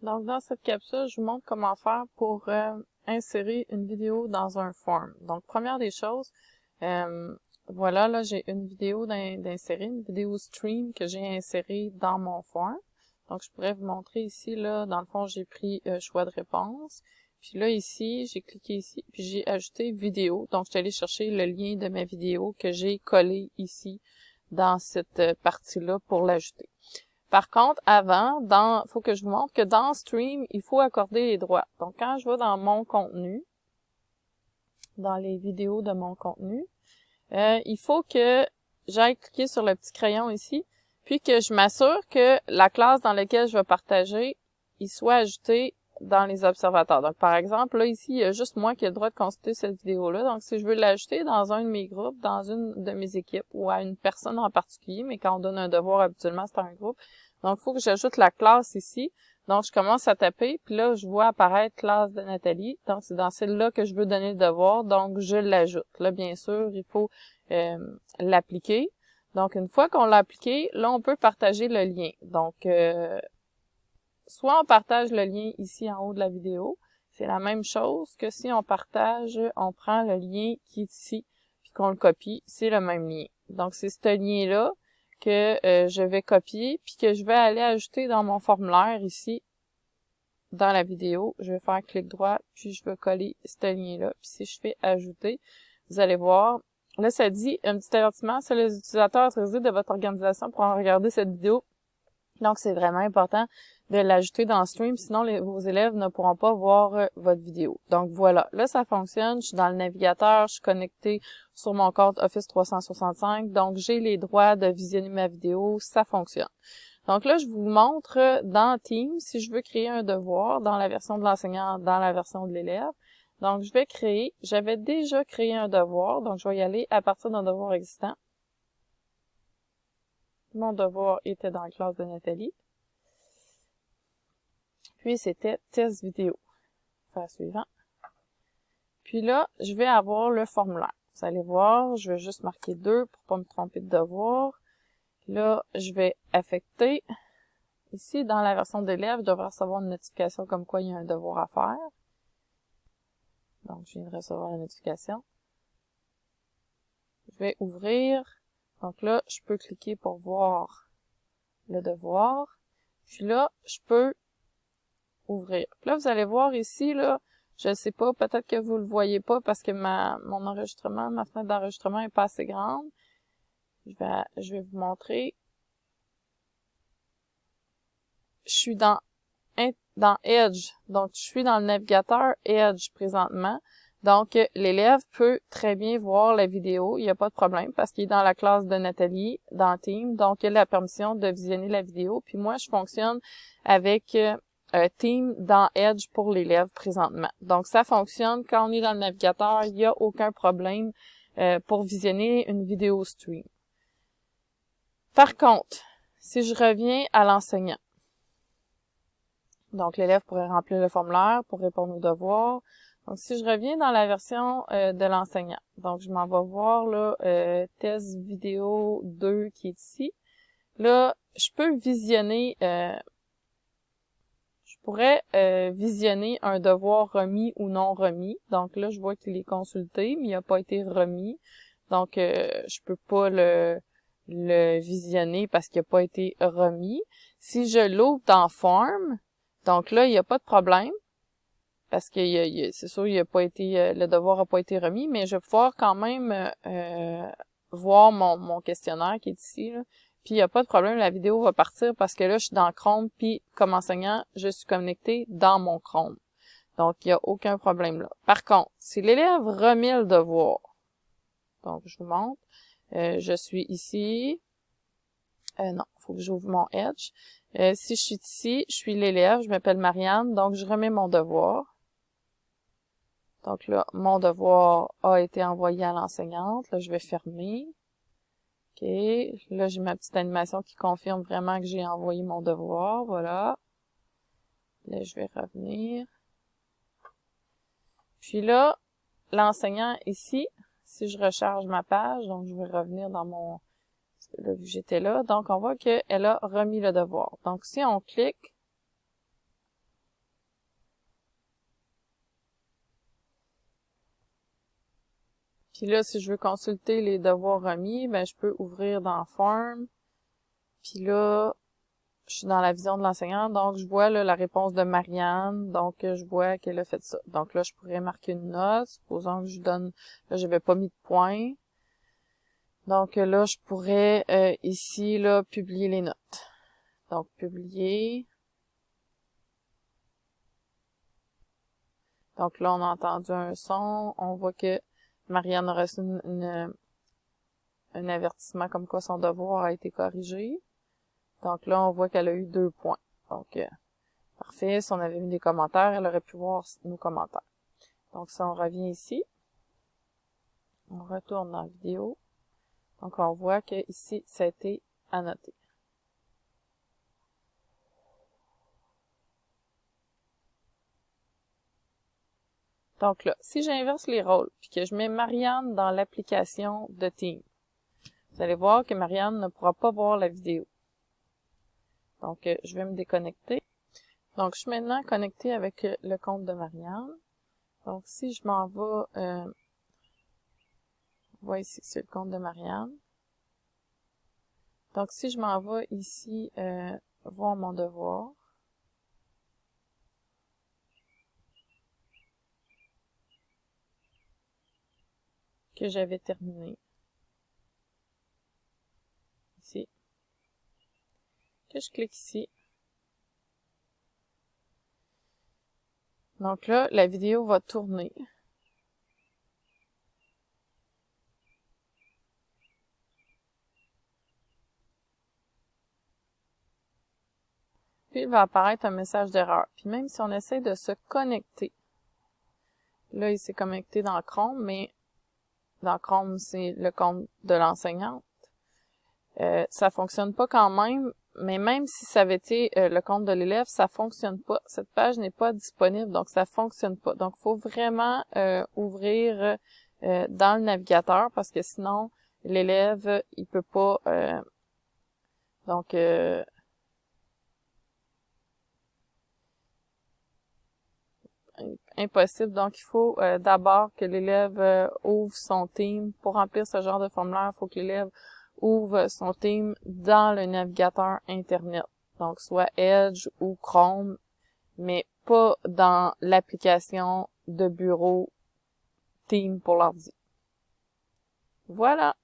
Donc, dans cette capsule, je vous montre comment faire pour insérer une vidéo dans un form. Donc, première des choses, voilà, là, j'ai une vidéo d'insérer, une vidéo stream que j'ai insérée dans mon form. Donc, je pourrais vous montrer ici, là, dans le fond, j'ai pris choix de réponse. Puis là, ici, j'ai cliqué ici, puis j'ai ajouté vidéo. Donc, je suis allée chercher le lien de ma vidéo que j'ai collé ici dans cette partie-là pour l'ajouter. Par contre, faut que je vous montre que dans Stream, il faut accorder les droits. Donc, quand je vais dans mon contenu, dans les vidéos de mon contenu, il faut que j'aille cliquer sur le petit crayon ici, puis que je m'assure que la classe dans laquelle je vais partager, il soit ajouté dans les observateurs. Donc, par exemple, là, ici, il y a juste moi qui ai le droit de consulter cette vidéo-là. Donc, si je veux l'ajouter dans un de mes groupes, dans une de mes équipes, ou à une personne en particulier, mais quand on donne un devoir, habituellement, c'est un groupe. Donc, il faut que j'ajoute la classe ici. Donc, je commence à taper, puis là, je vois apparaître classe de Nathalie. Donc, c'est dans celle-là que je veux donner le devoir. Donc, je l'ajoute. Là, bien sûr, il faut l'appliquer. Donc, une fois qu'on l'a appliqué, là, on peut partager le lien. Donc, soit on partage le lien ici en haut de la vidéo. C'est la même chose que si on partage, on prend le lien qui est ici, puis qu'on le copie. C'est le même lien. Donc, c'est ce lien-là que je vais copier, puis que je vais aller ajouter dans mon formulaire ici, dans la vidéo. Je vais faire clic droit, puis je vais coller ce lien-là. Puis si je fais ajouter, vous allez voir, là, ça dit un petit avertissement, c'est les utilisateurs autorisés de votre organisation pour en regarder cette vidéo. Donc, c'est vraiment important de l'ajouter dans Stream, sinon vos élèves ne pourront pas voir votre vidéo. Donc, voilà. Là, ça fonctionne. Je suis dans le navigateur, je suis connectée sur mon compte Office 365. Donc, j'ai les droits de visionner ma vidéo. Ça fonctionne. Donc là, je vous montre dans Teams, si je veux créer un devoir dans la version de l'enseignant, dans la version de l'élève. Donc, je vais créer. J'avais déjà créé un devoir, donc je vais y aller à partir d'un devoir existant. Mon devoir était dans la classe de Nathalie. Puis, c'était test vidéo. Faire suivant. Puis là, je vais avoir le formulaire. Vous allez voir, je vais juste marquer 2 pour pas me tromper de devoir. Là, je vais affecter. Ici, dans la version d'élève, je devrais recevoir une notification comme quoi il y a un devoir à faire. Donc, je viens de recevoir la notification. Je vais ouvrir. Donc là, je peux cliquer pour voir le devoir. Puis là, je peux ouvrir. Puis là, vous allez voir ici, là, je sais pas, peut-être que vous le voyez pas parce que ma fenêtre d'enregistrement est pas assez grande. Je vais vous montrer. Je suis dans Edge. Donc, je suis dans le navigateur Edge présentement. Donc, l'élève peut très bien voir la vidéo. Il n'y a pas de problème parce qu'il est dans la classe de Nathalie, dans Team. Donc, il a la permission de visionner la vidéo. Puis moi, je fonctionne avec Team dans Edge pour l'élève présentement. Donc, ça fonctionne. Quand on est dans le navigateur, il n'y a aucun problème pour visionner une vidéo stream. Par contre, si je reviens à l'enseignant, donc l'élève pourrait remplir le formulaire pour répondre aux devoirs. Donc, si je reviens dans la version de l'enseignant, donc je m'en vais voir là test vidéo 2 qui est ici. Là, je peux visionner, je pourrais visionner un devoir remis ou non remis. Donc là, je vois qu'il est consulté, mais il n'a pas été remis. Donc, je peux pas le visionner parce qu'il n'a pas été remis. Si je l'ouvre dans Form, donc là, il n'y a pas de problème. Parce que c'est sûr, il a pas été, le devoir n'a pas été remis, mais je vais pouvoir quand même voir mon questionnaire qui est ici. Là. Puis il n'y a pas de problème, la vidéo va partir parce que là, je suis dans Chrome, puis comme enseignant, je suis connectée dans mon Chrome. Donc, il n'y a aucun problème là. Par contre, si l'élève remet le devoir, donc je vous montre, je suis ici. Non, il faut que j'ouvre mon Edge. Si je suis ici, je suis l'élève, je m'appelle Marianne, donc je remets mon devoir. Donc là, mon devoir a été envoyé à l'enseignante. Là, je vais fermer. OK. Là, j'ai ma petite animation qui confirme vraiment que j'ai envoyé mon devoir. Voilà. Là, je vais revenir. Puis là, l'enseignant ici, si je recharge ma page, donc je vais revenir dans mon... Là, vu que j'étais là. Donc, on voit qu'elle a remis le devoir. Donc, si on clique, Puis là, si je veux consulter les devoirs remis, ben je peux ouvrir dans Form. Puis là, je suis dans la vision de l'enseignant, donc je vois là, la réponse de Marianne, donc je vois qu'elle a fait ça. Donc là, je pourrais marquer une note, supposons que je donne, là, j'avais pas mis de points. Donc là, je pourrais ici, là, publier les notes. Donc, publier. Donc là, on a entendu un son, on voit que Marianne a reçu un avertissement comme quoi son devoir a été corrigé. Donc là, on voit qu'elle a eu 2 points. Donc, parfait. Si on avait mis des commentaires, elle aurait pu voir nos commentaires. Donc, si on revient ici, on retourne dans la vidéo. Donc, on voit que ici, ça a été annoté. Donc là, si j'inverse les rôles, puis que je mets Marianne dans l'application de Teams, vous allez voir que Marianne ne pourra pas voir la vidéo. Donc, je vais me déconnecter. Donc, je suis maintenant connectée avec le compte de Marianne. Donc, si je m'en vais, voyez ici, c'est le compte de Marianne. Donc, si je m'en vais ici, voir mon devoir, que j'avais terminé, ici, que je clique ici. Donc là, la vidéo va tourner. Puis, il va apparaître un message d'erreur. Puis, même si on essaie de se connecter, là, il s'est connecté dans Chrome, mais dans Chrome, c'est le compte de l'enseignante. Ça fonctionne pas quand même, mais même si ça avait été le compte de l'élève, ça fonctionne pas. Cette page n'est pas disponible, donc ça fonctionne pas. Donc, il faut vraiment ouvrir dans le navigateur parce que sinon, l'élève, il peut pas... donc, impossible. Donc, il faut d'abord que l'élève ouvre son team. Pour remplir ce genre de formulaire, il faut que l'élève ouvre son team dans le navigateur Internet. Donc, soit Edge ou Chrome, mais pas dans l'application de bureau Team pour l'ordi. Voilà!